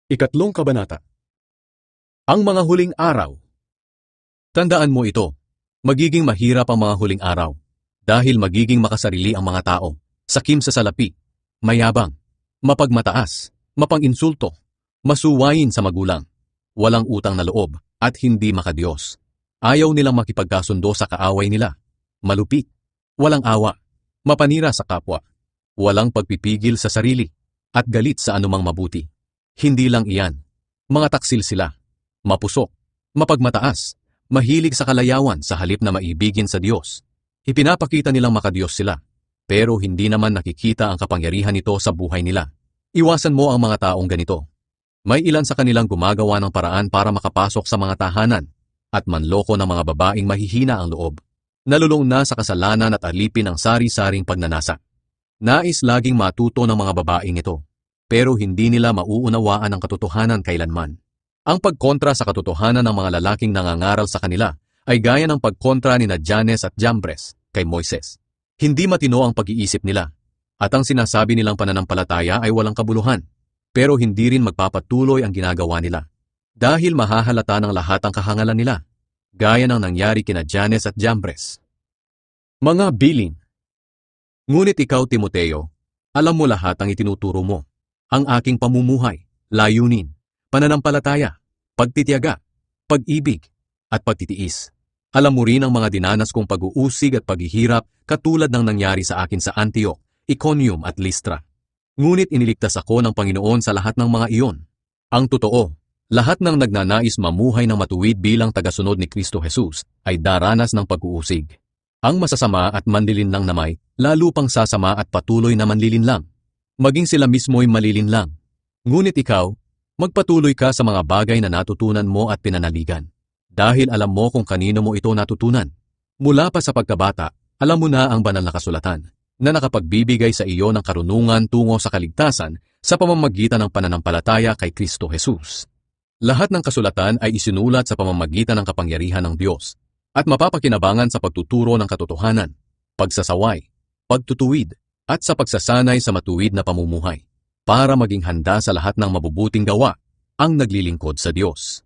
Ikatlong kabanata. Ang mga huling araw. Tandaan mo ito, magiging mahirap ang mga huling araw, dahil magiging makasarili ang mga tao, sakim sa salapi, mayabang, mapagmataas, mapang-insulto, masuwayin sa magulang, walang utang na loob, at hindi makadiyos. Ayaw nilang makipagkasundo sa kaaway nila, malupit, walang awa, mapanira sa kapwa, walang pagpipigil sa sarili, at galit sa anumang mabuti. Hindi lang iyan, mga taksil sila, mapusok, mapagmataas, mahilig sa kalayawan sa halip na maibigin sa Diyos. Ipinapakita nilang makadiyos sila, pero hindi naman nakikita ang kapangyarihan nito sa buhay nila. Iwasan mo ang mga taong ganito. May ilan sa kanilang gumagawa ng paraan para makapasok sa mga tahanan at manloko ng mga babaeng mahihina ang loob. Nalulong na sa kasalanan at alipin ang sari-saring pagnanasa. Nais laging matuto ng mga babaeng ito, pero hindi nila mauunawaan ang katotohanan kailanman. Ang pagkontra sa katotohanan ng mga lalaking nangangaral sa kanila ay gaya ng pagkontra ni Janes at Jambres kay Moises. Hindi matino ang pag-iisip nila, at ang sinasabi nilang pananampalataya ay walang kabuluhan, pero hindi rin magpapatuloy ang ginagawa nila. Dahil mahahalata ng lahat ang kahangalan nila, gaya ng nangyari kina Janes at Jambres. Mga bilin. Ngunit ikaw, Timoteo, alam mo lahat ang itinuturo mo. Ang aking pamumuhay, layunin, pananampalataya, pagtitiyaga, pag-ibig, at pagtitiis. Alam mo rin ang mga dinanas kong pag-uusig at paghihirap katulad ng nangyari sa akin sa Antioch, Iconium at Lystra. Ngunit iniligtas ako ng Panginoon sa lahat ng mga iyon. Ang totoo, lahat ng nagnanais mamuhay ng matuwid bilang tagasunod ni Kristo Jesus ay daranas ng pag-uusig. Ang masasama at manlilinlang na may, lalo pang sasama at patuloy na manlilinlang. Maging sila mismo'y malilinlang. Ngunit ikaw, magpatuloy ka sa mga bagay na natutunan mo at pinanaligan. Dahil alam mo kung kanino mo ito natutunan. Mula pa sa pagkabata, alam mo na ang banal na kasulatan, na nakapagbibigay sa iyo ng karunungan tungo sa kaligtasan sa pamamagitan ng pananampalataya kay Kristo Jesus. Lahat ng kasulatan ay isinulat sa pamamagitan ng kapangyarihan ng Diyos, at mapapakinabangan sa pagtuturo ng katotohanan, pagsasaway, pagtutuwid, at sa pagsasanay sa matuwid na pamumuhay, para maging handa sa lahat ng mabubuting gawa, ang naglilingkod sa Diyos.